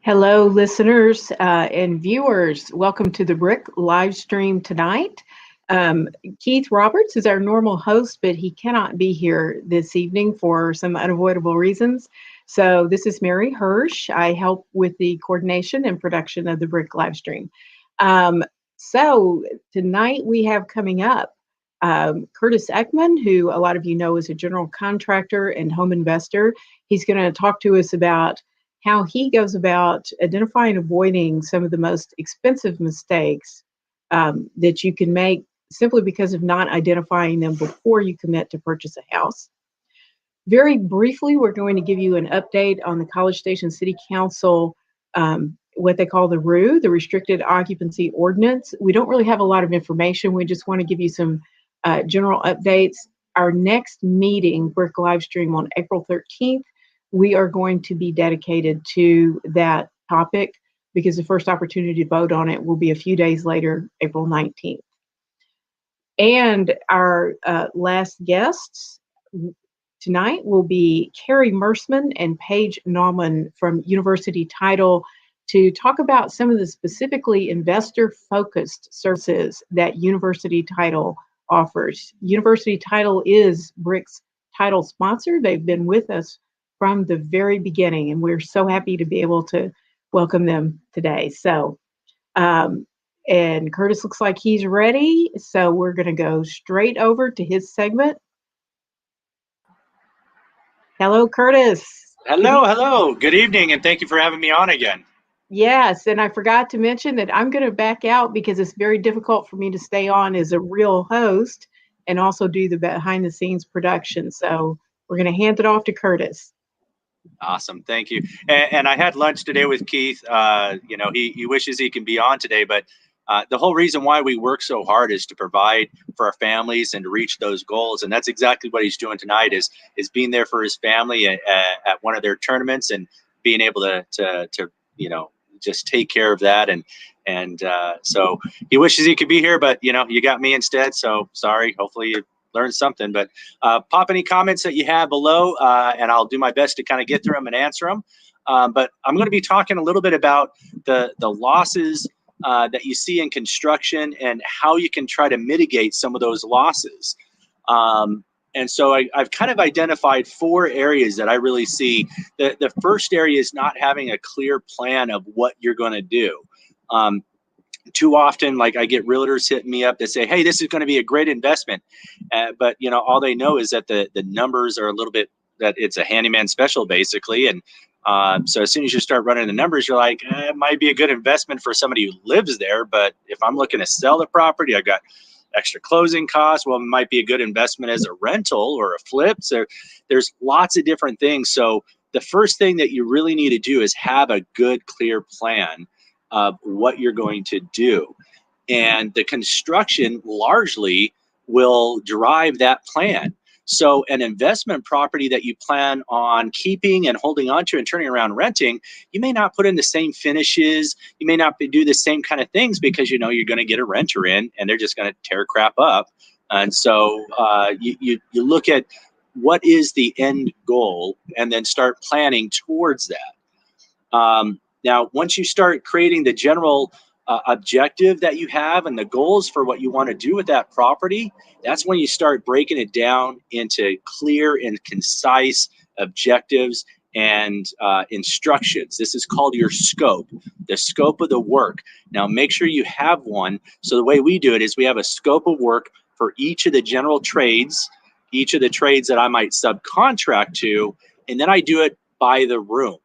Hello, listeners and viewers. Welcome to the BRIC live stream tonight. Keith Roberts is our normal host, but he cannot be here this evening for some unavoidable reasons. So this is Mary Hirsch. I help with the coordination and production of the BRIC live stream. So tonight we have coming up Curtis Eckman, who a lot of you know is a general contractor and home investor. He's going to talk to us about how he goes about identifying and avoiding some of the most expensive mistakes that you can make simply because of not identifying them before you commit to purchase a house. Very briefly, we're going to give you an update on the College Station City Council, what they call the ROO, the Restricted Occupancy Ordinance. We don't really have a lot of information. We just want to give you some general updates. Our next meeting, BRIC Livestream on April 13th, we are going to be dedicated to that topic because the first opportunity to vote on it will be a few days later, April 19th. And our last guests tonight will be Carrie Mersman and Paige Nauman from University Title to talk about some of the specifically investor-focused services that University Title offers. University Title is BRIC's title sponsor. They've been with us from the very beginning, and we're so happy to be able to welcome them today. So, and Curtis looks like he's ready, so we're going to go straight over to his segment. Hello, Curtis. Hello. Good evening, and thank you for having me on again. Yes, and I forgot to mention that I'm going to back out because it's very difficult for me to stay on as a real host and also do the behind-the-scenes production. So we're going to hand it off to Curtis. Awesome, thank you. And I had lunch today with Keith. He wishes he can be on today, but the whole reason why we work so hard is to provide for our families and to reach those goals. And that's exactly what he's doing tonight is being there for his family at one of their tournaments and being able to just take care of that. And so he wishes he could be here, but you got me instead. So sorry. Hopefully you learned something. But pop any comments that you have below, and I'll do my best to kind of get through them and answer them. But I'm going to be talking a little bit about the losses that you see in construction and how you can try to mitigate some of those losses. And so I've kind of identified 4 areas that I really see. The first area is not having a clear plan of what you're going to do. Too often, like I get realtors hitting me up that say, hey, this is going to be a great investment. But, all they know is that the numbers are a little bit, that it's a handyman special, basically. And so as soon as you start running the numbers, you're like, it might be a good investment for somebody who lives there. But if I'm looking to sell the property, I've got extra closing costs. Well, it might be a good investment as a rental or a flip. So there's lots of different things. So the first thing that you really need to do is have a good, clear plan of what you're going to do. And the construction largely will drive that plan. So an investment property that you plan on keeping and holding on to and turning around renting, you may not put in the same finishes. You may not do the same kind of things because you're going to get a renter in and they're just going to tear crap up. And so you look at what is the end goal and then start planning towards that. Now, once you start creating the general objective that you have and the goals for what you want to do with that property, that's when you start breaking it down into clear and concise objectives and instructions. This is called your scope, the scope of the work. Now, make sure you have one. So the way we do it is we have a scope of work for each of the general trades, each of the trades that I might subcontract to, and then I do it by the room.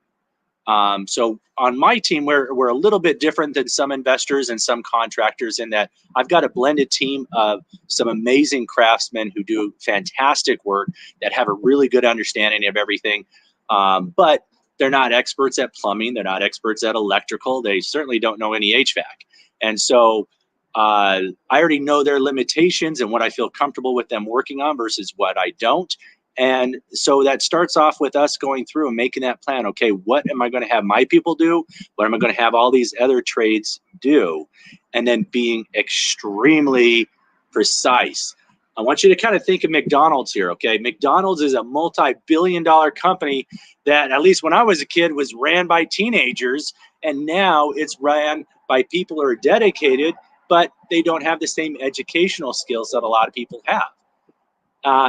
So on my team, we're a little bit different than some investors and some contractors in that I've got a blended team of some amazing craftsmen who do fantastic work that have a really good understanding of everything. But they're not experts at plumbing. They're not experts at electrical. They certainly don't know any HVAC. And so I already know their limitations and what I feel comfortable with them working on versus what I don't. And so that starts off with us going through and making that plan. Okay, what am I going to have my people do? What am I going to have all these other trades do? And then being extremely precise. I want you to kind of think of McDonald's here, okay? McDonald's is a multi-billion-dollar company that, at least when I was a kid, was ran by teenagers. And now it's ran by people who are dedicated, but they don't have the same educational skills that a lot of people have.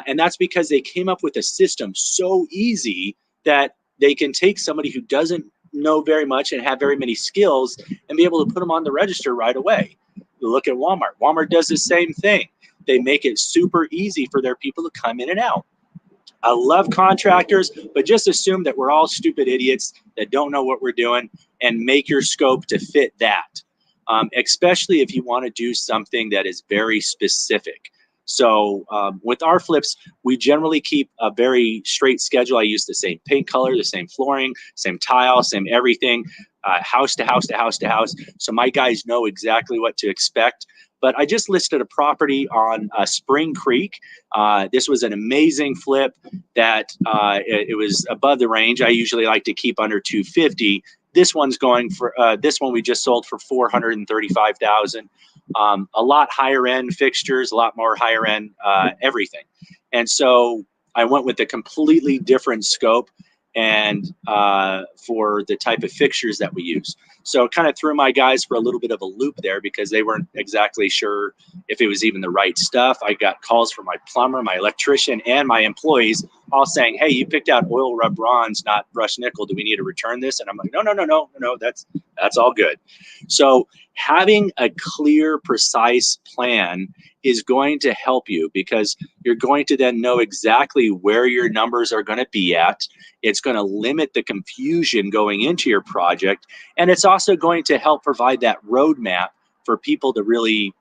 And that's because they came up with a system so easy that they can take somebody who doesn't know very much and have very many skills and be able to put them on the register right away. You look at Walmart. Walmart does the same thing. They make it super easy for their people to come in and out. I love contractors, but just assume that we're all stupid idiots that don't know what we're doing, and make your scope to fit that, especially if you want to do something that is very specific. So with our flips, we generally keep a very straight schedule. I use the same paint color, the same flooring, same tile, same everything, house to house to house to house. So my guys know exactly what to expect. But I just listed a property on Spring Creek. This was an amazing flip that it was above the range. I usually like to keep under 250. This one's going for, this one we just sold for $435,000. A lot higher end fixtures, a lot more higher end everything. And so I went with a completely different scope and for the type of fixtures that we use. So it kind of threw my guys for a little bit of a loop there because they weren't exactly sure if it was even the right stuff. I got calls from my plumber, my electrician, and my employees all saying, hey, you picked out oil rub bronze, not brushed nickel. Do we need to return this? And I'm like, no, that's all good. So having a clear, precise plan is going to help you because you're going to then know exactly where your numbers are going to be at. It's going to limit the confusion going into your project. And it's also going to help provide that roadmap for people to really,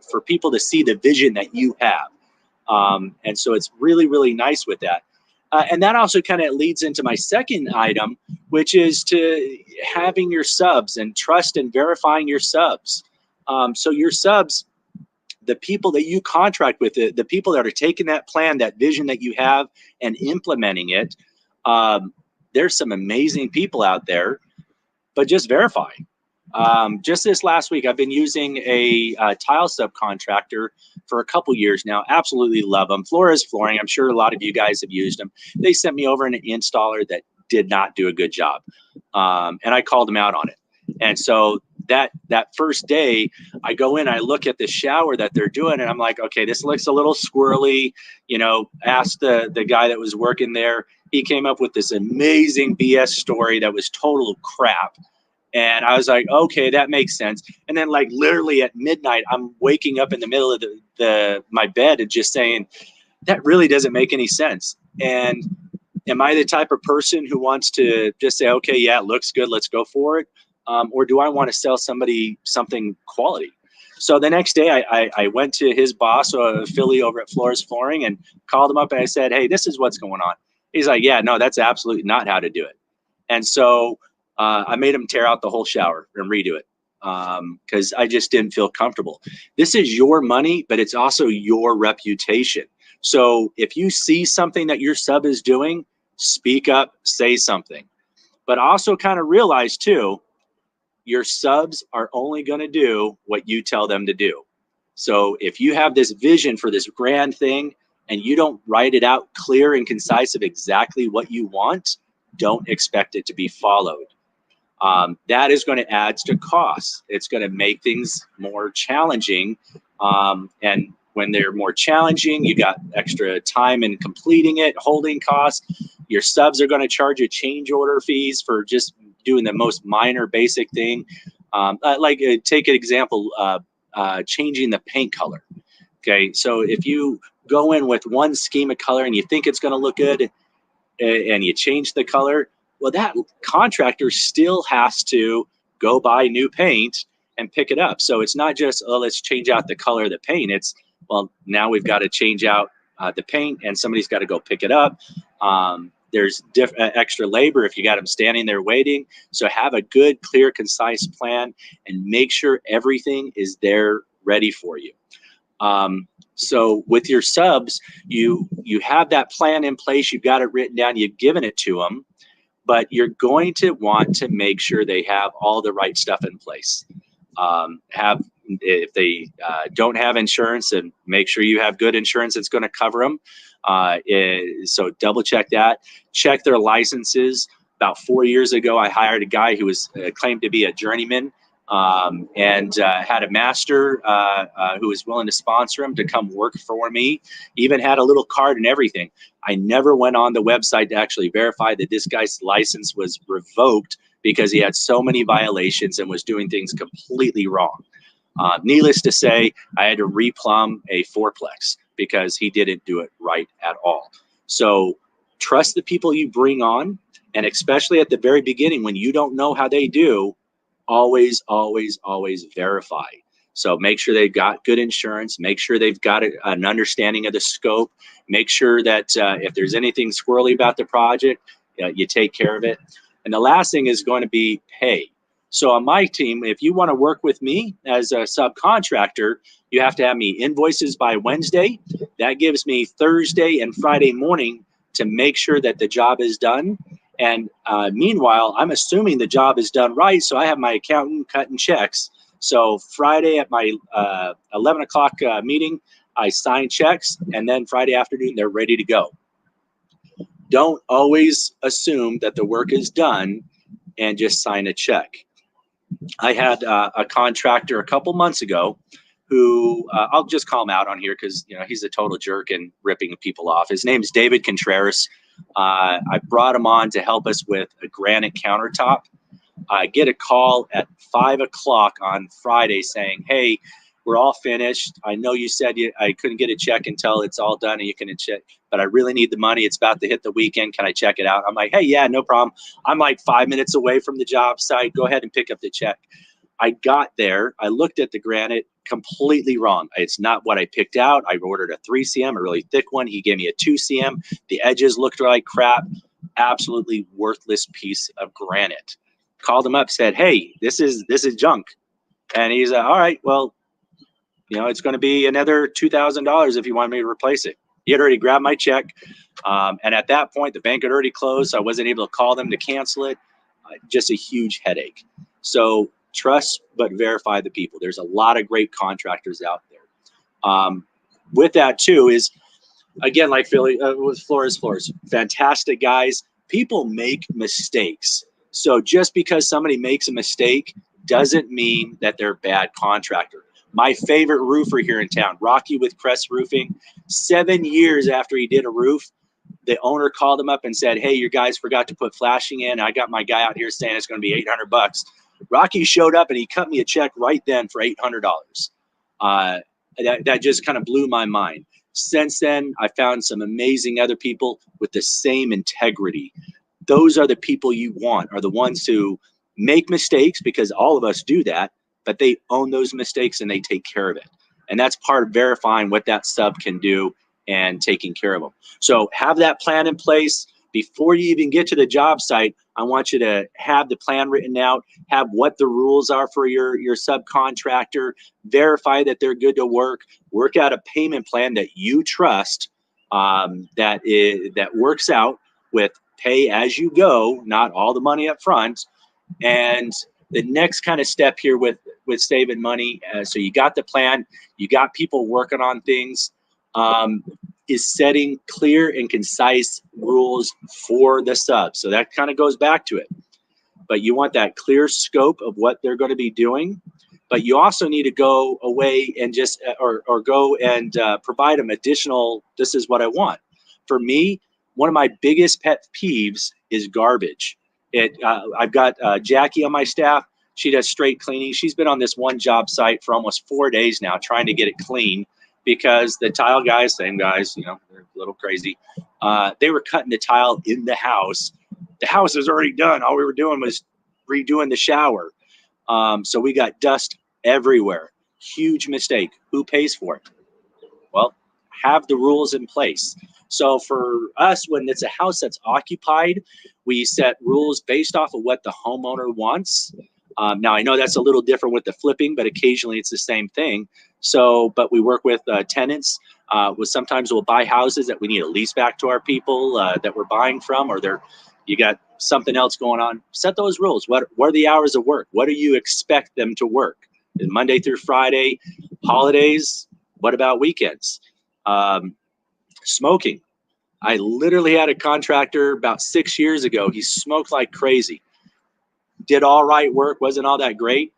for people to see the vision that you have. And so it's really, really nice with that. And that also kind of leads into my second item, which is to having your subs and trust and verifying your subs. So your subs, the people that you contract with, the people that are taking that plan, that vision that you have and implementing it, there's some amazing people out there, but just verify. Just this last week, I've been using a tile subcontractor for a couple years now. Absolutely love them. Flores Flooring, I'm sure a lot of you guys have used them. They sent me over an installer that did not do a good job. And I called them out on it. And so that first day, I go in, I look at the shower that they're doing, and I'm like, okay, this looks a little squirrely. You know, asked the guy that was working there. He came up with this amazing BS story that was total crap. And I was like, okay, that makes sense. And then like literally at midnight, I'm waking up in the middle of my bed and just saying, that really doesn't make any sense. And am I the type of person who wants to just say, okay, yeah, it looks good, let's go for it? Or do I want to sell somebody something quality? So the next day I went to his boss, Philly over at Flores Flooring, and called him up and I said, hey, this is what's going on. He's like, yeah, no, that's absolutely not how to do it. And so I made him tear out the whole shower and redo it because I just didn't feel comfortable. This is your money, but it's also your reputation. So if you see something that your sub is doing, speak up, say something. But also kind of realize too, your subs are only going to do what you tell them to do. So if you have this vision for this grand thing and you don't write it out clear and concise of exactly what you want, don't expect it to be followed. That is going to add to costs. It's going to make things more challenging. And when they're more challenging, you got extra time in completing it, holding costs. Your subs are going to charge you change order fees for just doing the most minor basic thing. Take an example, changing the paint color. Okay, so if you go in with one scheme of color and you think it's going to look good and you change the color, well, that contractor still has to go buy new paint and pick it up. So it's not just, oh, let's change out the color of the paint. It's, well, now we've got to change out the paint and somebody's got to go pick it up. There's extra labor if you got them standing there waiting. So have a good, clear, concise plan and make sure everything is there ready for you. So with your subs, you have that plan in place. You've got it written down. You've given it to them. But you're going to want to make sure they have all the right stuff in place. If they don't have insurance, and make sure you have good insurance that's going to cover them. So double check that. Check their licenses. About 4 years ago, I hired a guy who was claimed to be a journeyman and had a master who was willing to sponsor him to come work for me. Even had a little card and everything. I never went on the website to actually verify that this guy's license was revoked because he had so many violations and was doing things completely wrong. Needless to say, I had to replumb a fourplex because he didn't do it right at all. So trust the people you bring on, and especially at the very beginning when you don't know how they do, always, always, always verify. So make sure they've got good insurance, make sure they've got an understanding of the scope, make sure that if there's anything squirrely about the project, you take care of it. And the last thing is going to be pay. So on my team, if you want to work with me as a subcontractor, you have to have me invoices by Wednesday. That gives me Thursday and Friday morning to make sure that the job is done. And meanwhile, I'm assuming the job is done right, so I have my accountant cutting checks. So Friday at my 11 o'clock meeting, I sign checks, and then Friday afternoon, they're ready to go. Don't always assume that the work is done and just sign a check. I had a contractor a couple months ago who I'll just call him out on here because he's a total jerk and ripping people off. His name's David Contreras. I brought him on to help us with a granite countertop. I get a call at 5 o'clock on Friday saying, "Hey, we're all finished. I know you said I couldn't get a check until it's all done and you can check, but I really need the money. It's about to hit the weekend. Can I check it out?" I'm like, "Hey, yeah, no problem. I'm like 5 minutes away from the job site. Go ahead and pick up the check." I got there. I looked at the granite, completely wrong. It's not what I picked out. I ordered a 3 cm, a really thick one. He gave me a 2 cm. The edges looked like crap. Absolutely worthless piece of granite. Called him up, said, "Hey, this is junk." And he's like, "All right, well, it's going to be another $2,000 if you want me to replace it." He had already grabbed my check. And at that point, the bank had already closed. So I wasn't able to call them to cancel it. Just a huge headache. So trust, but verify the people. There's a lot of great contractors out there. With that too is, again, like Philly with Floors, fantastic guys. People make mistakes. So just because somebody makes a mistake doesn't mean that they're a bad contractor. My favorite roofer here in town, Rocky with Crest Roofing, 7 years after he did a roof, the owner called him up and said, "Hey, your guys forgot to put flashing in. I got my guy out here saying it's going to be $800. Rocky showed up and he cut me a check right then for $800. That just kind of blew my mind. Since then, I found some amazing other people with the same integrity. Those are the people you want, are the ones who make mistakes, because all of us do that, but they own those mistakes and they take care of it. And that's part of verifying what that sub can do and taking care of them. So have that plan in place. Before you even get to the job site, I want you to have the plan written out, have what the rules are for your subcontractor, verify that they're good to work out a payment plan that you trust, that works out with pay as you go, not all the money up front. And the next kind of step here with saving money, so you got the plan, you got people working on things, is setting clear and concise rules for the sub. So that kind of goes back to it. But you want that clear scope of what they're going to be doing. But you also need to go away and just, or go and provide them additional, this is what I want. For me, one of my biggest pet peeves is garbage. I've got Jackie on my staff. She does straight cleaning. She's been on this one job site for almost 4 days now, trying to get it clean, because the tile guys, same guys, they're a little crazy. They were cutting the tile in the house. The house was already done. All we were doing was redoing the shower. So we got dust everywhere. Huge mistake. Who pays for it? Well, have the rules in place. So for us, when it's a house that's occupied, we set rules based off of what the homeowner wants. Now, I know that's a little different with the flipping, but occasionally it's the same thing. So, but we work with tenants. Sometimes we'll buy houses that we need to lease back to our people that we're buying from, or you got something else going on. Set those rules. What are the hours of work? What do you expect them to work? Monday through Friday, holidays? What about weekends? Smoking. I literally had a contractor about 6 years ago. He smoked like crazy, did all right work, wasn't all that great,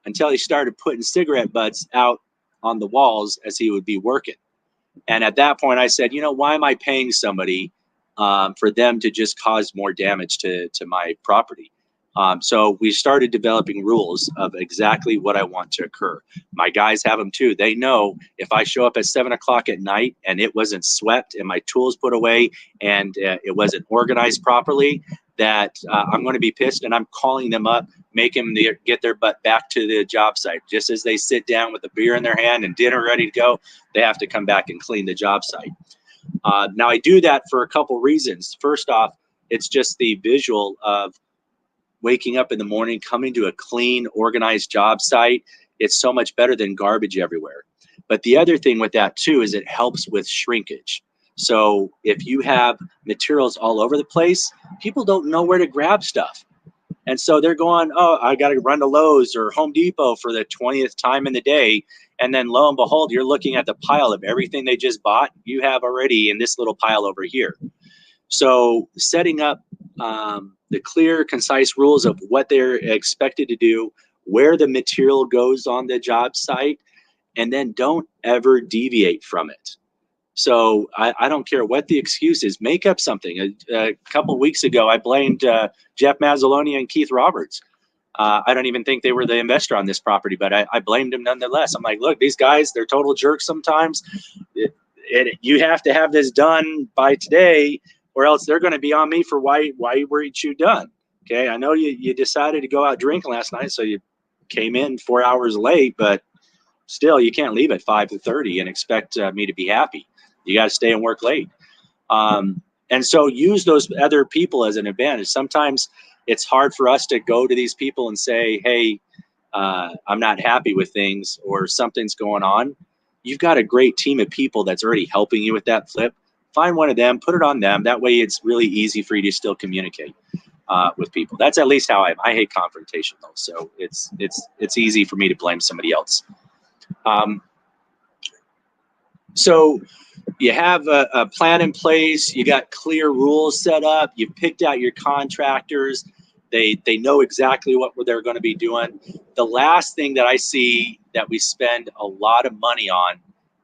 until he started putting cigarette butts out on the walls as he would be working. And at that point, I said, you know, why am I paying somebody for them to just cause more damage to my property? So we started developing rules of exactly what I want to occur. My guys have them too. They know if I show up at 7 o'clock at night and it wasn't swept and my tools put away and it wasn't organized properly, that I'm going to be pissed, and I'm calling them up, make them get their butt back to the job site. Just as they sit down with a beer in their hand and dinner ready to go, they have to come back and clean the job site. Now, I do that for a couple reasons. First off, it's just the visual of waking up in the morning, coming to a clean, organized job site. It's so much better than garbage everywhere. But the other thing with that too is it helps with shrinkage. So if you have materials all over the place, people don't know where to grab stuff. And so they're going, oh, I got to run to Lowe's or Home Depot for the 20th time in the day. And then lo and behold, you're looking at the pile of everything they just bought. You have already in this little pile over here. So setting up the clear, concise rules of what they're expected to do, where the material goes on the job site, and then don't ever deviate from it. So I don't care what the excuse is. Make up something. A couple weeks ago, I blamed Jeff Mazzoloni and Keith Roberts. I don't even think they were the investor on this property, but I blamed them nonetheless. I'm like, look, these guys, they're total jerks sometimes. You have to have this done by today, or else they're going to be on me for why weren't you done? Okay, I know you decided to go out drinking last night, so you came in 4 hours late, but still, you can't leave at 5:30 and expect me to be happy. You got to stay and work late. And so use those other people as an advantage. Sometimes it's hard for us to go to these people and say, hey, I'm not happy with things or something's going on. You've got a great team of people that's already helping you with that flip. Find one of them, put it on them. That way it's really easy for you to still communicate with people. That's at least how I hate confrontation though. So it's easy for me to blame somebody else. So you have a plan in place, you got clear rules set up, you've picked out your contractors, they know exactly what they're going to be doing. The last thing that I see that we spend a lot of money on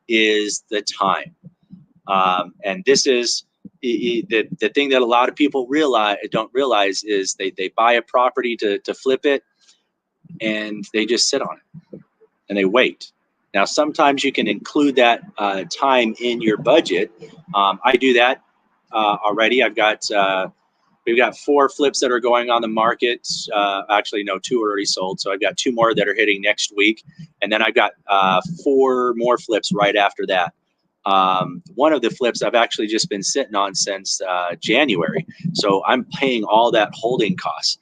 is the time. And this is the thing that a lot of people don't realize is they buy a property to flip it and they just sit on it and they wait. Now, sometimes you can include that time in your budget. I do that already. We've got 4 flips that are going on the market. Actually, no, 2 are already sold. So I've got 2 more that are hitting next week. And then I've got 4 more flips right after that. One of the flips I've actually just been sitting on since January. So I'm paying all that holding costs.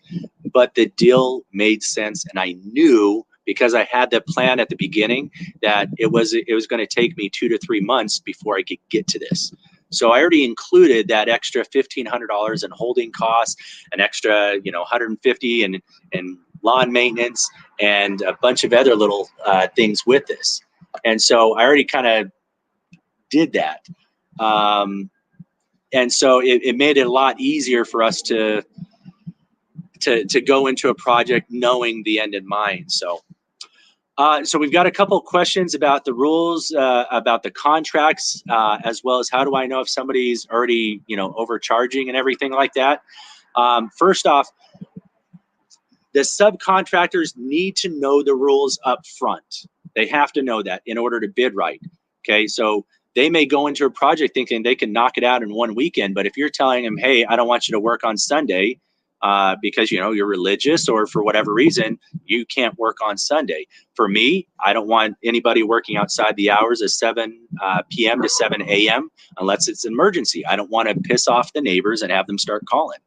But the deal made sense, and I knew, because I had the plan at the beginning, that it was going to take me 2 to 3 months before I could get to this. So I already included that extra $1,500 in holding costs, an extra $150 in lawn maintenance, and a bunch of other little things with this. And so I already kind of did that, and so it made it a lot easier for us to go into a project knowing the end in mind. So we've got a couple of questions about the rules, about the contracts, as well as how do I know if somebody's already, overcharging and everything like that. First off, the subcontractors need to know the rules up front. They have to know that in order to bid right. Okay, so they may go into a project thinking they can knock it out in one weekend, but if you're telling them, hey, I don't want you to work on Sunday, because you're religious or for whatever reason, you can't work on Sunday. For me, I don't want anybody working outside the hours of 7 p.m. to 7 a.m. unless it's an emergency. I don't want to piss off the neighbors and have them start calling.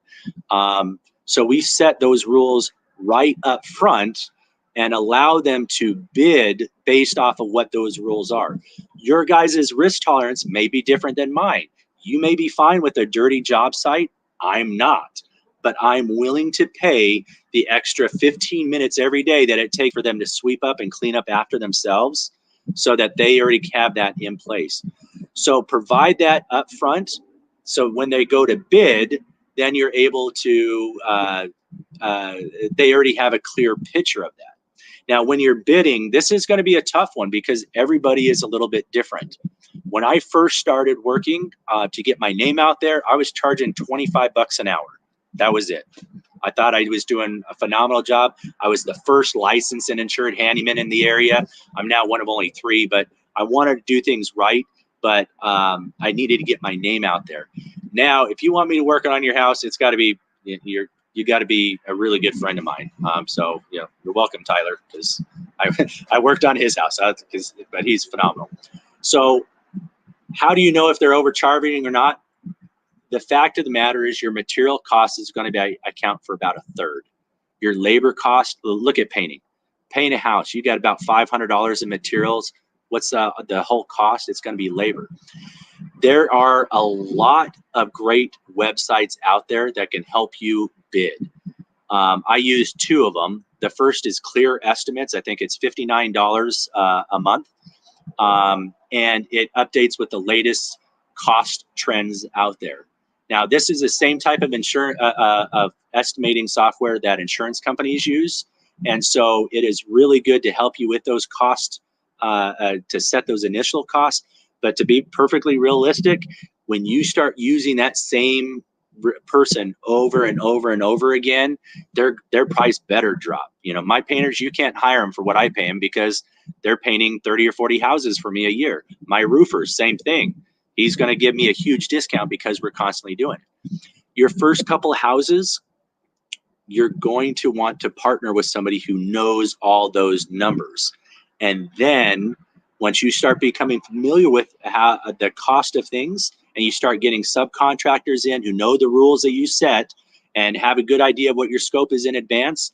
So we set those rules right up front and allow them to bid based off of what those rules are. Your guys' risk tolerance may be different than mine. You may be fine with a dirty job site. I'm not. But I'm willing to pay the extra 15 minutes every day that it takes for them to sweep up and clean up after themselves so that they already have that in place. So provide that up front. So when they go to bid, then you're able to, they already have a clear picture of that. Now, when you're bidding, this is going to be a tough one because everybody is a little bit different. When I first started working to get my name out there, I was charging 25 bucks an hour. That was it. I thought I was doing a phenomenal job. I was the first licensed and insured handyman in the area. I'm now one of only 3, but I wanted to do things right, but I needed to get my name out there. Now, if you want me to work on your house, it's got to be, you got to be a really good friend of mine. So you're welcome, Tyler, because I worked on his house, but he's phenomenal. So how do you know if they're overcharging or not? The fact of the matter is your material cost is going to account for about 1/3. Your labor cost, look at painting. Paint a house, you got about $500 in materials. What's the whole cost? It's going to be labor. There are a lot of great websites out there that can help you bid. I use 2 of them. The first is Clear Estimates. I think it's $59 a month. And it updates with the latest cost trends out there. Now, this is the same type of of estimating software that insurance companies use. And so it is really good to help you with those costs, to set those initial costs. But to be perfectly realistic, when you start using that same person over and over and over again, their price better drop. My painters, you can't hire them for what I pay them because they're painting 30 or 40 houses for me a year. My roofers, same thing. He's going to give me a huge discount because we're constantly doing it. Your first couple of houses, you're going to want to partner with somebody who knows all those numbers. And then once you start becoming familiar with how the cost of things, and you start getting subcontractors in who know the rules that you set and have a good idea of what your scope is in advance,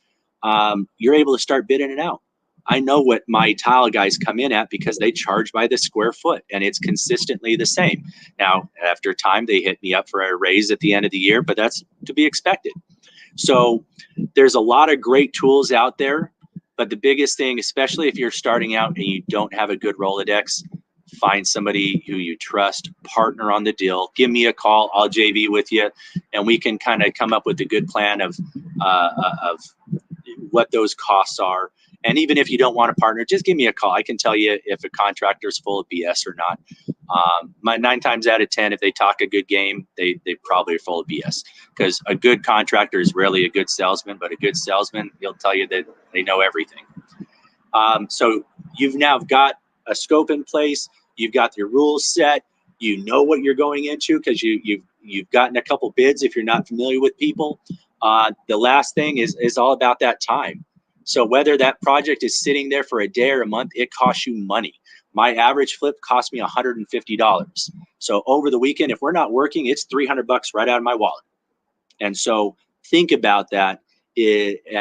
you're able to start bidding it out. I know what my tile guys come in at because they charge by the square foot, and it's consistently the same. Now, after time, they hit me up for a raise at the end of the year, but that's to be expected. So there's a lot of great tools out there, but the biggest thing, especially if you're starting out and you don't have a good Rolodex, find somebody who you trust, partner on the deal, give me a call, I'll JV with you, and we can kind of come up with a good plan of what those costs are. And even if you don't want to partner, just give me a call. I can tell you if a contractor is full of BS or not. 9 times out of 10, if they talk a good game, they probably are full of BS, because a good contractor is rarely a good salesman, but a good salesman, he'll tell you that they know everything. So you've now got a scope in place. You've got your rules set. You know what you're going into because you've gotten a couple bids if you're not familiar with people. The last thing is all about that time. So whether that project is sitting there for a day or a month, it costs you money. My average flip cost me $150. So over the weekend, if we're not working, it's $300 right out of my wallet. And so think about that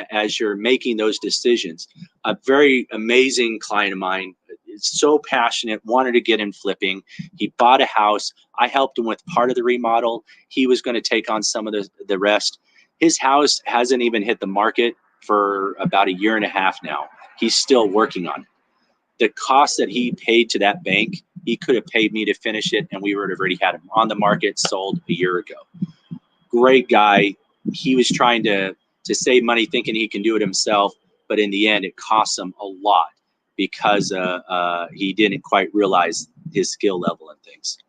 as you're making those decisions. A very amazing client of mine is so passionate, wanted to get in flipping. He bought a house. I helped him with part of the remodel. He was going to take on some of the rest. His house hasn't even hit the market for about 1.5 years now. He's still working on it. The cost that he paid to that bank, he could have paid me to finish it, and we would have already had him on the market, sold 1 year ago. Great guy. He was trying to save money, thinking he can do it himself, but in the end, it costs him a lot because he didn't quite realize his skill level and things.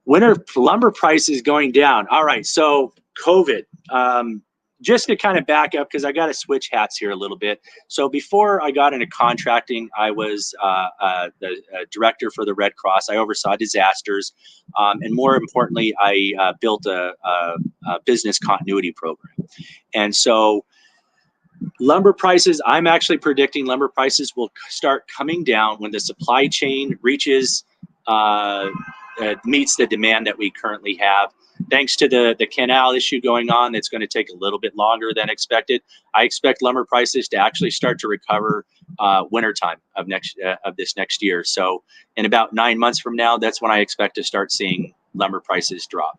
When are lumber prices going down? All right, so COVID. Just to kind of back up, because I got to switch hats here a little bit. So before I got into contracting, I was the director for the Red Cross. I oversaw disasters. And more importantly, I built a business continuity program. And so lumber prices, I'm actually predicting lumber prices will start coming down when the supply chain reaches, meets the demand that we currently have. Thanks to the canal issue going on, it's going to take a little bit longer than expected. I expect lumber prices to actually start to recover wintertime of this next year. So in about 9 months from now, that's when I expect to start seeing lumber prices drop.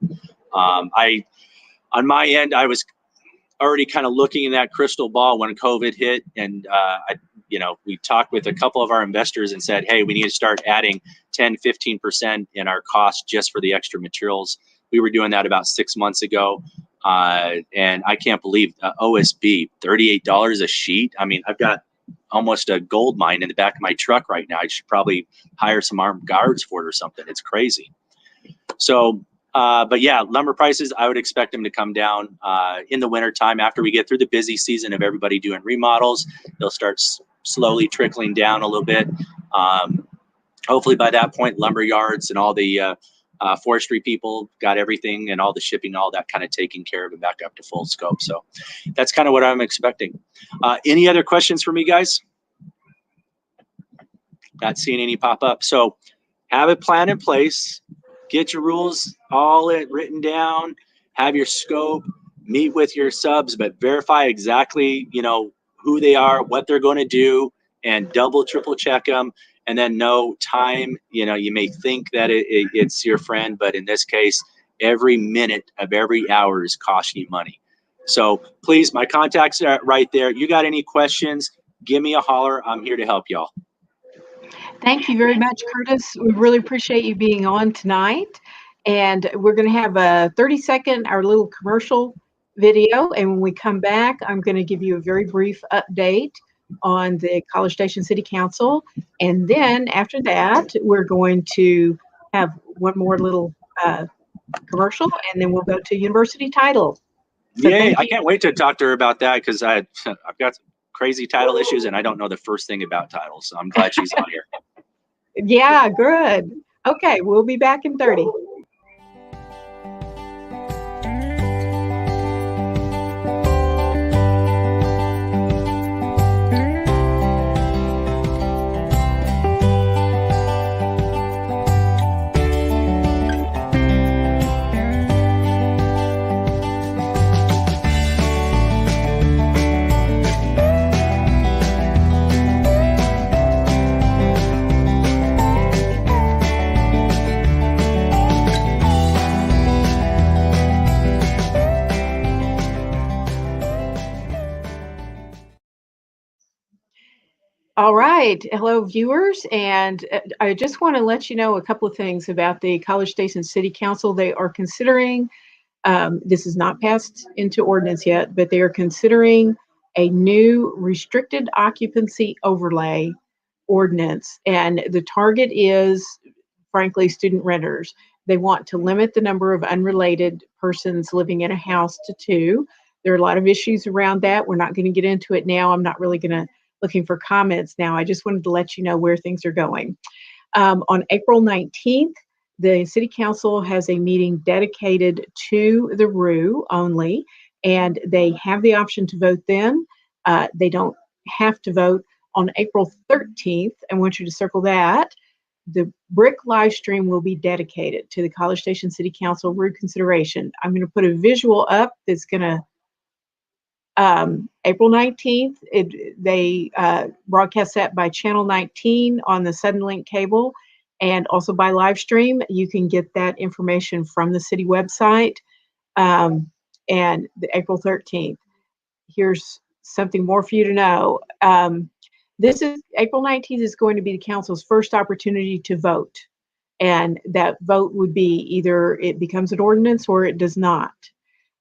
On my end, I was already kind of looking in that crystal ball when COVID hit, and we talked with a couple of our investors and said, hey, we need to start adding 10-15% in our cost just for the extra materials We were doing that about 6 months ago. And I can't believe OSB, $38 a sheet. I mean, I've got almost a gold mine in the back of my truck right now. I should probably hire some armed guards for it or something. It's crazy. So, but yeah, lumber prices, I would expect them to come down in the wintertime after we get through the busy season of everybody doing remodels. They'll start slowly trickling down a little bit. Hopefully by that point, lumber yards and all the forestry people got everything and all the shipping, all that kind of taken care of and back up to full scope. So that's kind of what I'm expecting. Any other questions for me, guys? Not seeing any pop up. So have a plan in place, get your rules all written down, have your scope, meet with your subs, but verify exactly, you know, who they are, what they're going to do, and double, triple check them. And then know time, you know, you may think that it's your friend, but in this case, every minute of every hour is costing you money. So please, my contacts are right there. You got any questions, give me a holler. I'm here to help y'all. Thank you very much, Curtis. We really appreciate you being on tonight. And we're going to have a 30-second, our little commercial video. And when we come back, I'm going to give you a very brief update on the College Station City Council. And then after that, we're going to have one more little commercial, and then we'll go to university title. So yay, I can't wait to talk to her about that because I've got some crazy title issues and I don't know the first thing about titles. So I'm glad she's on here. Yeah, good. Okay, we'll be back in 30. All right. Hello, viewers. And I just want to let you know a couple of things about the College Station City Council. They are considering, this is not passed into ordinance yet, but they are considering a new restricted occupancy overlay ordinance. And the target is, frankly, student renters. They want to limit the number of unrelated persons living in a house to 2. There are a lot of issues around that. We're not going to get into it now. I'm not really looking for comments now. I just wanted to let you know where things are going. On April 19th, the City Council has a meeting dedicated to the RU only, and they have the option to vote then. They don't have to vote. On April 13th, I want you to circle that, the BRIC live stream will be dedicated to the College Station City Council RU consideration. I'm going to put a visual up that's going to April 19th, they broadcast that by Channel 19 on the Suddenlink cable and also by live stream. You can get that information from the city website. And the April 13th. Here's something more for you to know. This is April 19th is going to be the council's first opportunity to vote. And that vote would be either it becomes an ordinance or it does not.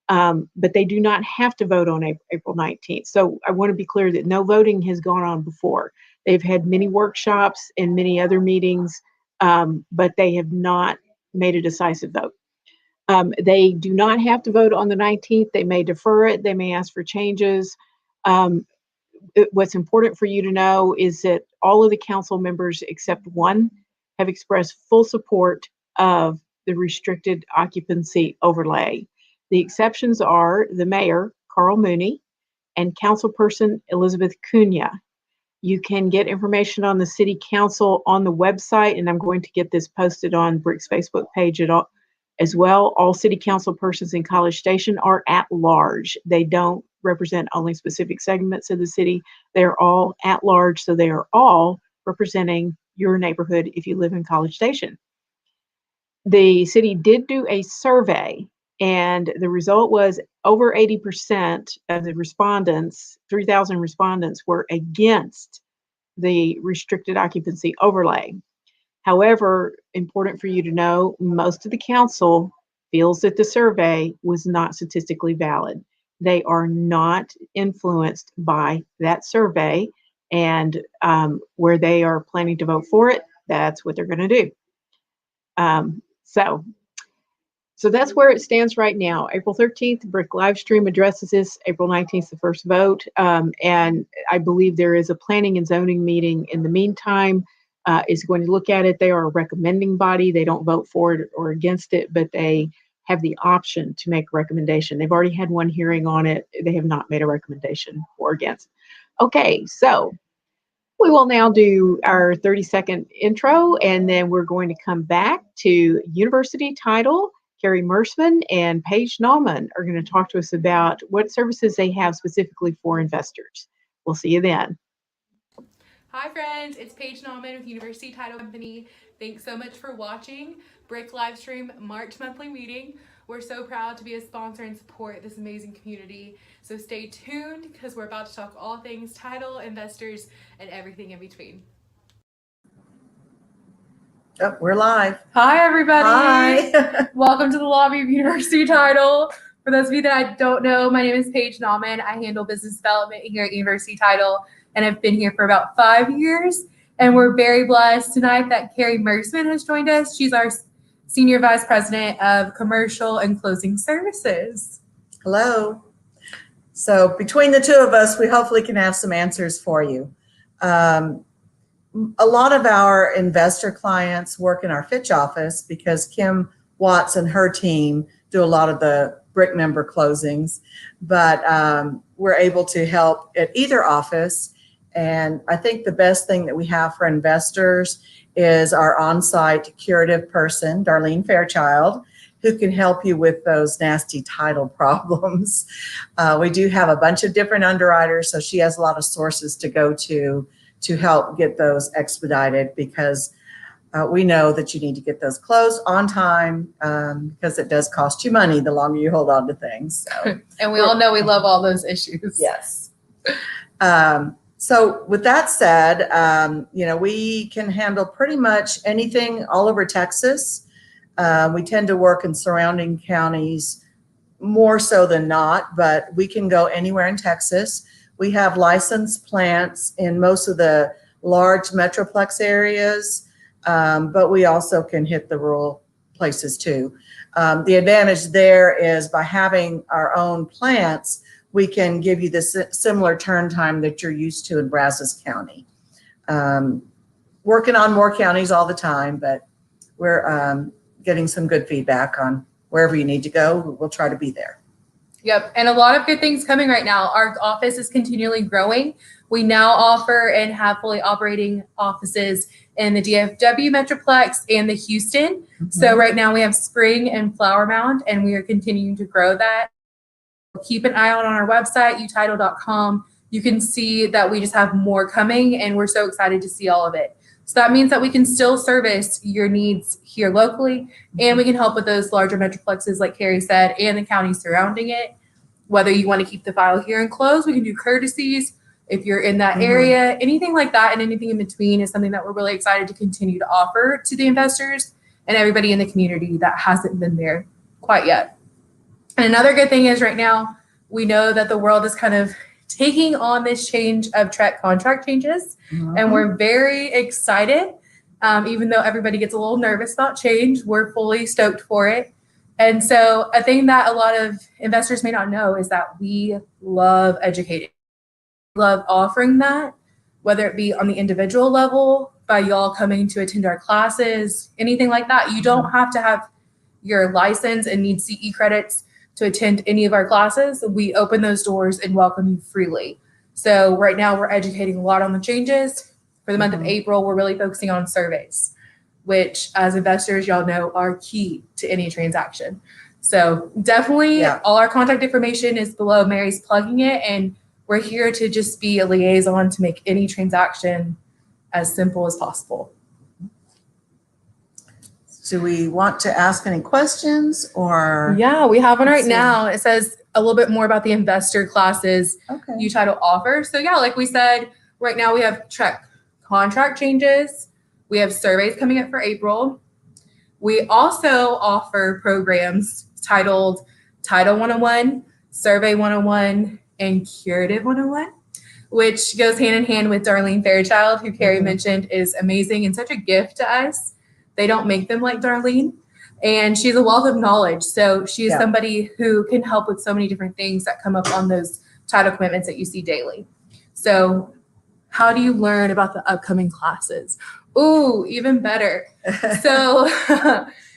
But they do not have to vote on April 19th. So I want to be clear that no voting has gone on before. They've had many workshops and many other meetings, but they have not made a decisive vote. They do not have to vote on the 19th. They may defer it. They may ask for changes. What's important for you to know is that all of the council members except one have expressed full support of the restricted occupancy overlay. The exceptions are the mayor, Carl Mooney, and councilperson Elizabeth Cunha. You can get information on the city council on the website, and I'm going to get this posted on BRIC's Facebook page as well. All city council persons in College Station are at large. They don't represent only specific segments of the city. They're all at large, so they are all representing your neighborhood if you live in College Station. The city did do a survey, and the result was over 80% of the respondents, 3,000 respondents, were against the restricted occupancy overlay. However, important for you to know, most of the council feels that the survey was not statistically valid. They are not influenced by that survey, and where they are planning to vote for it, that's what they're going to do. So that's where it stands right now. April 13th, BRIC live stream addresses this. April 19th, the first vote. And I believe there is a planning and zoning meeting in the meantime. Is going to look at it. They are a recommending body. They don't vote for it or against it, but they have the option to make a recommendation. They've already had one hearing on it. They have not made a recommendation for or against. Okay, so we will now do our 30-second intro, and then we're going to come back to university title. Carrie Mersman and Paige Nauman are going to talk to us about what services they have specifically for investors. We'll see you then. Hi friends, it's Paige Nauman with University Title Company. Thanks so much for watching BRIC Livestream March monthly meeting. We're so proud to be a sponsor and support this amazing community. So stay tuned because we're about to talk all things title, investors, and everything in between. Oh, we're live. Hi everybody. Hi. Welcome to the lobby of University Title. For those of you that I don't know, my name is Paige Nauman. I handle business development here at University Title, and I've been here for about 5 years. And we're very blessed tonight that Carrie Mersman has joined us. She's our Senior Vice President of Commercial and Closing Services. Hello. So between the two of us, we hopefully can have some answers for you. A lot of our investor clients work in our Fitch office because Kim Watts and her team do a lot of the BRIC member closings, but we're able to help at either office. And I think the best thing that we have for investors is our on-site curative person, Darlene Fairchild, who can help you with those nasty title problems. We do have a bunch of different underwriters, so she has a lot of sources to go to help get those expedited, because we know that you need to get those closed on time, because it does cost you money the longer you hold on to things. So. And we all know we love all those issues. Yes. So with that said, we can handle pretty much anything all over Texas. We tend to work in surrounding counties more so than not, but we can go anywhere in Texas. We have licensed plants in most of the large metroplex areas, but we also can hit the rural places too. The advantage there is by having our own plants, we can give you the similar turn time that you're used to in Brazos County. Working on more counties all the time, but we're getting some good feedback on wherever you need to go. We'll try to be there. Yep, and a lot of good things coming right now. Our office is continually growing. We now offer and have fully operating offices in the DFW Metroplex and the Houston. Mm-hmm. So right now we have Spring and Flower Mound, and we are continuing to grow that. Keep an eye out on our website, utitle.com. You can see that we just have more coming, and we're so excited to see all of it. So that means that we can still service your needs here locally, and we can help with those larger metroplexes, like Carrie said, and the counties surrounding it. Whether you want to keep the file here and close, we can do courtesies if you're in that area. Anything like that and anything in between is something that we're really excited to continue to offer to the investors and everybody in the community that hasn't been there quite yet. And another good thing is right now, we know that the world is kind of taking on this change of contract changes, and we're very excited. Even though everybody gets a little nervous about change, we're fully stoked for it. And so a thing that a lot of investors may not know is that we love educating. We love offering that, whether it be on the individual level, by y'all coming to attend our classes, anything like that. You don't have to have your license and need CE credits to attend any of our classes. We open those doors and welcome you freely. So right now we're educating a lot on the changes. For the month of April, we're really focusing on surveys, which as investors, y'all know are key to any transaction. So definitely all our contact information is below. Mary's plugging it, and we're here to just be a liaison to make any transaction as simple as possible. Do we want to ask any questions or? Yeah, we have one right now. It says a little bit more about the investor classes UTitle offers. So yeah, like we said, right now we have contract changes. We have surveys coming up for April. We also offer programs titled Title 101, Survey 101, and Curative 101, which goes hand in hand with Darlene Fairchild, who Carrie mentioned is amazing and such a gift to us. They don't make them like Darlene. And she's a wealth of knowledge. So she is somebody who can help with so many different things that come up on those title commitments that you see daily. So how do you learn about the upcoming classes? Ooh, even better. So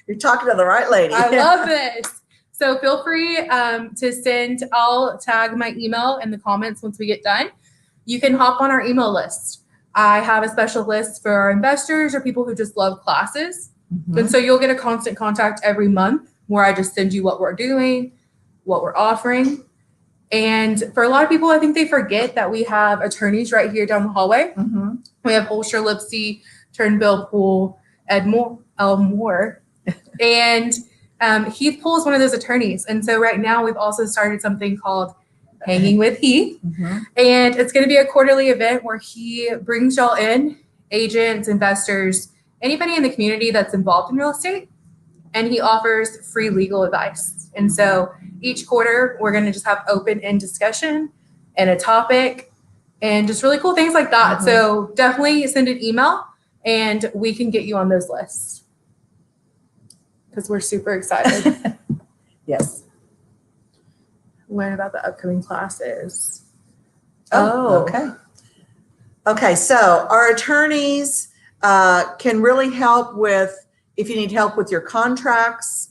you're talking to the right lady. I love this. So feel free to send, I'll tag my email in the comments once we get done. You can hop on our email list. I have a special list for our investors or people who just love classes. And so you'll get a constant contact every month where I just send you what we're doing, what we're offering. And for a lot of people, I think they forget that we have attorneys right here down the hallway. We have Holscher, Lipsey, Turnbill, Poole, Elmore. And Heath Poole is one of those attorneys. And so right now we've also started something called Hanging with Heath. And it's going to be a quarterly event where he brings y'all in, agents, investors, anybody in the community that's involved in real estate, and he offers free legal advice. And so each quarter, we're going to just have open-end discussion and a topic and just really cool things like that. So definitely send an email and we can get you on those lists because we're super excited. Yes. Learn about the upcoming classes. Okay. Okay, so our attorneys can really help with, if you need help with your contracts.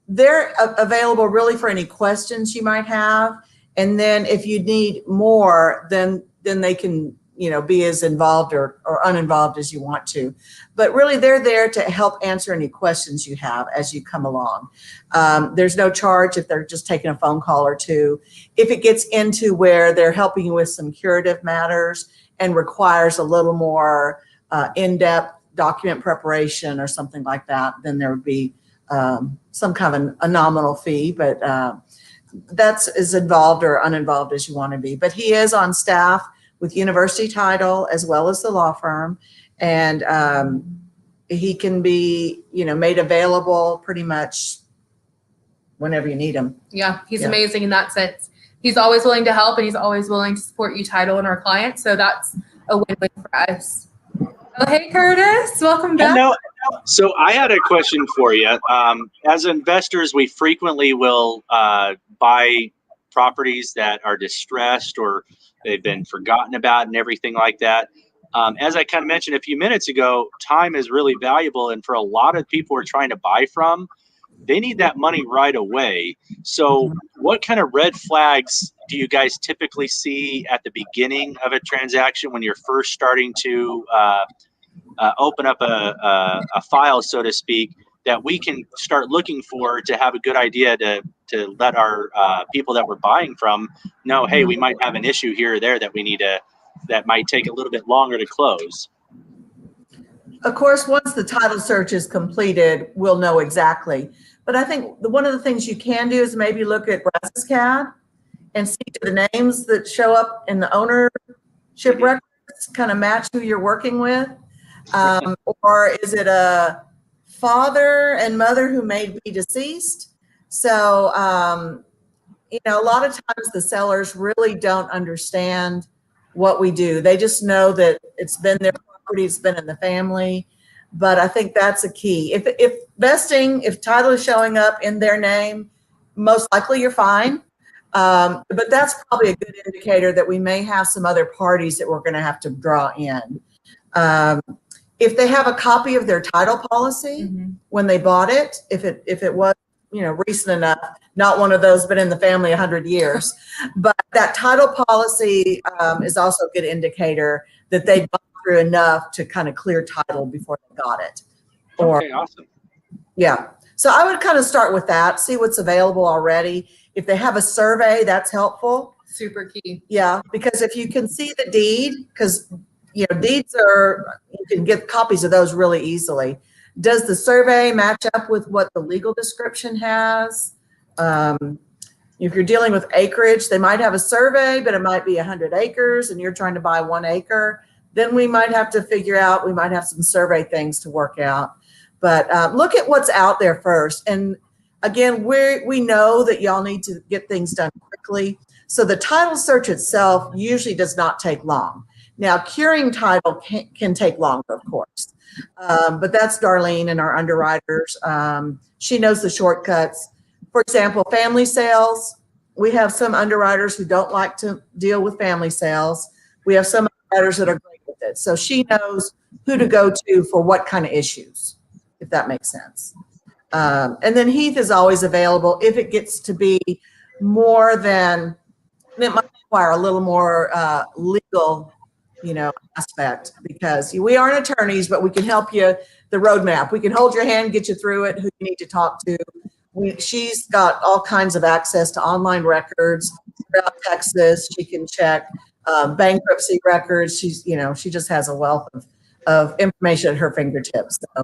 They're available really for any questions you might have. And then if you need more, then they can, be as involved or uninvolved as you want to. But really they're there to help answer any questions you have as you come along. There's no charge if they're just taking a phone call or two. If it gets into where they're helping you with some curative matters and requires a little more in-depth document preparation or something like that, then there would be some kind of a nominal fee, but that's as involved or uninvolved as you want to be. But he is on staff with University Title as well as the law firm, and he can be, made available pretty much whenever you need him. Yeah, he's amazing in that sense. He's always willing to help, and he's always willing to support you, Title, and our clients. So that's a win-win for us. Oh, hey, Curtis, welcome back. Hello. So I had a question for you. As investors, we frequently will buy properties that are distressed or they've been forgotten about and everything like that. As I kind of mentioned a few minutes ago, time is really valuable. And for a lot of people we're trying to buy from, they need that money right away. So what kind of red flags do you guys typically see at the beginning of a transaction when you're first starting to open up a file, so to speak, that we can start looking for to have a good idea to let our people that we're buying from know, hey, we might have an issue here or there that we need that might take a little bit longer to close? Of course, once the title search is completed, we'll know exactly. But I think one of the things you can do is maybe look at RASCAD and see the names that show up in the ownership records kind of match who you're working with. Or is it a father and mother who may be deceased? So, a lot of times the sellers really don't understand what we do. They just know that it's been their property, it's been in the family. But I think that's a key. If title is showing up in their name, most likely you're fine. But that's probably a good indicator that we may have some other parties that we're going to have to draw in. If they have a copy of their title policy when they bought it, if it was recent enough, not one of those been in the family 100 years, but that title policy is also a good indicator that they bought through enough to kind of clear title before they got it. Okay, awesome. Yeah. So I would kind of start with that, see what's available already. If they have a survey, that's helpful. Super key. Yeah, because if you can see the deed, because deeds you can get copies of those really easily. Does the survey match up with what the legal description has? If you're dealing with acreage, they might have a survey, but it might be 100 acres and you're trying to buy 1 acre. Then we might have to figure out, we might have some survey things to work out. But look at what's out there first. And again, we know that y'all need to get things done quickly. So the title search itself usually does not take long. Now, curing title can take longer, of course. But that's Darlene and our underwriters. She knows the shortcuts. For example, family sales. We have some underwriters who don't like to deal with family sales. We have some underwriters that are great with it. So she knows who to go to for what kind of issues, if that makes sense. And then Heath is always available if it gets to be more than, it might require a little more legal, aspect, because we aren't attorneys, but we can help you the roadmap. We can hold your hand, get you through it, who you need to talk to. She's got all kinds of access to online records throughout Texas. She can check bankruptcy records. She just has a wealth of information at her fingertips. So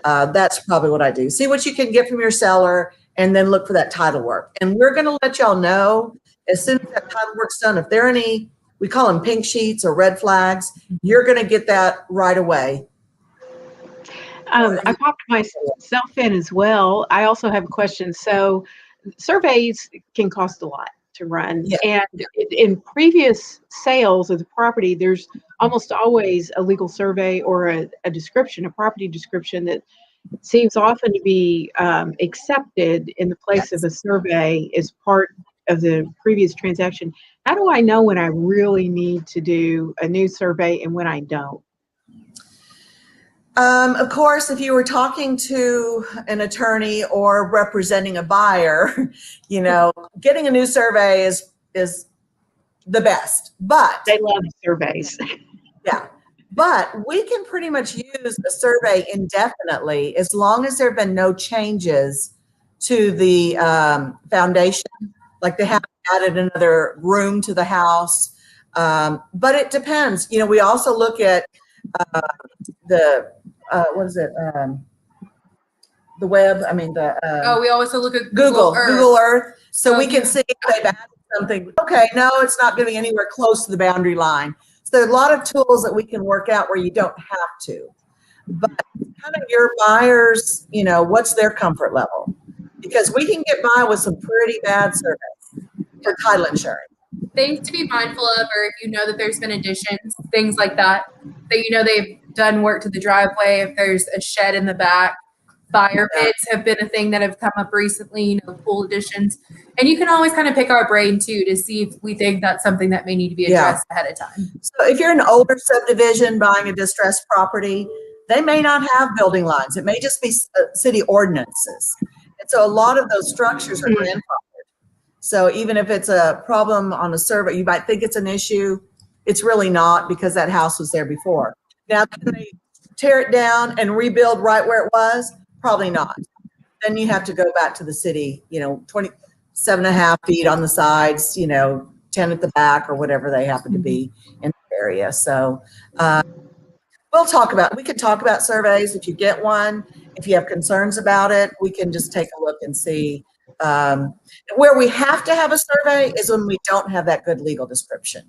that's probably what I do. See what you can get from your seller and then look for that title work. And we're going to let y'all know as soon as that title work's done, if there are any, we call them pink sheets or red flags, you're going to get that right away. I popped myself in as well. I also have a question. So surveys can cost a lot to run. Yeah. And in previous sales of the property, there's almost always a legal survey or a description, a property description that seems often to be accepted in the place of a survey as part of the previous transaction. How do I know when I really need to do a new survey and when I don't? Of course, if you were talking to an attorney or representing a buyer, getting a new survey is the best. But They love surveys. yeah, but we can pretty much use a survey indefinitely as long as there have been no changes to the foundation, like they haven't added another room to the house. But it depends. We also look at the the web. I mean, we also look at Google Earth. Earth. So we can see if they've added something. Okay, no, it's not going to be anywhere close to the boundary line. So there are a lot of tools that we can work out where you don't have to. But kind of your buyers, what's their comfort level? Because we can get by with some pretty bad service for title insurance. Things to be mindful of, or if you know that there's been additions, things like that they've done work to the driveway, if there's a shed in the back, fire pits have been a thing that have come up recently, pool additions. And you can always kind of pick our brain too to see if we think that's something that may need to be addressed ahead of time. So if you're an older subdivision buying a distressed property, they may not have building lines. It may just be city ordinances. And so a lot of those structures are grandfathered. So even if it's a problem on a survey, you might think it's an issue. It's really not, because that house was there before. Now, can they tear it down and rebuild right where it was? Probably not. Then you have to go back to the city, 27.5 feet on the sides, 10 at the back or whatever they happen to be in the area. So we can talk about surveys. If you get one, if you have concerns about it, we can just take a look and see. Where we have to have a survey is when we don't have that good legal description.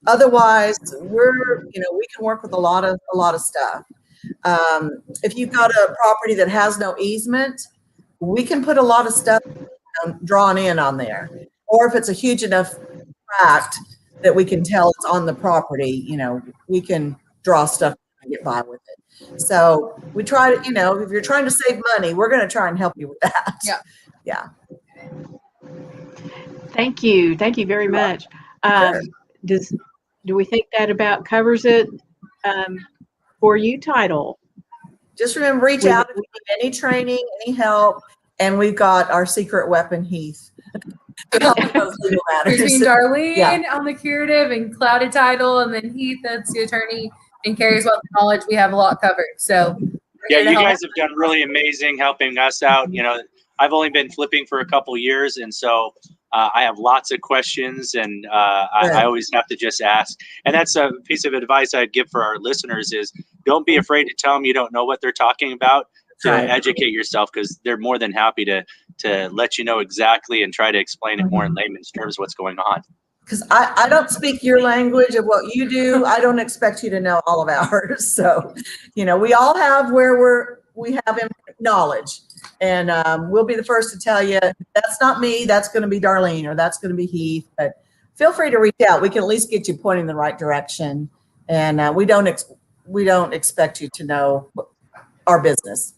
Otherwise, we can work with a lot of stuff. If you've got a property that has no easement, we can put a lot of stuff drawn in on there. Or if it's a huge enough tract that we can tell it's on the property, we can draw stuff and get by with it. So we try to, if you're trying to save money, we're going to try and help you with that. Yeah. Thank you very much. Sure. Do we think that about covers it for you, title? Just remember, reach out if you need any training, any help, and we've got our secret weapon, Heath. Between Darlene on the curative and clouded title, and then Heath, that's the attorney, and Carrie's wealth of knowledge, we have a lot covered. So yeah, you guys have done really amazing helping us out. I've only been flipping for a couple years, and so I have lots of questions, and I always have to just ask. And that's a piece of advice I'd give for our listeners is don't be afraid to tell them you don't know what they're talking about, to educate yourself, because they're more than happy to let you know exactly and try to explain it more in layman's terms what's going on. Because I don't speak your language of what you do. I don't expect you to know all of ours. So, we all have where we're we have knowledge. And we'll be the first to tell you, that's not me, that's going to be Darlene, or that's going to be Heath. But feel free to reach out. We can at least get you pointing in the right direction. And we don't expect you to know our business.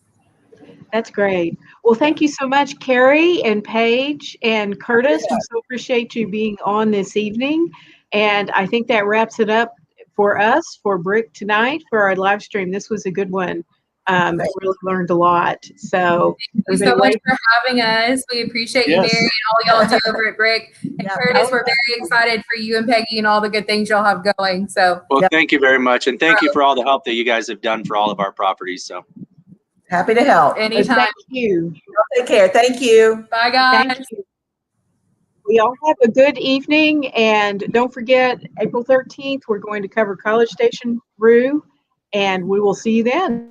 That's great. Well, thank you so much, Carrie and Paige and Curtis. We so appreciate you being on this evening. And I think that wraps it up for us for BRIC tonight for our live stream. This was a good one. Really learned a lot. So thank you so much for having us. We appreciate you, Mary, and all y'all do over at BRIC. And Curtis, we're very excited for you and Peggy and all the good things y'all have going. So, well, thank you very much, and thank you for all the help that you guys have done for all of our properties. So, happy to help. Anytime. Thank you. Take care. Thank you. Bye, guys. Thank you. We all have a good evening, and don't forget, April 13th, we're going to cover College Station Rue, and we will see you then.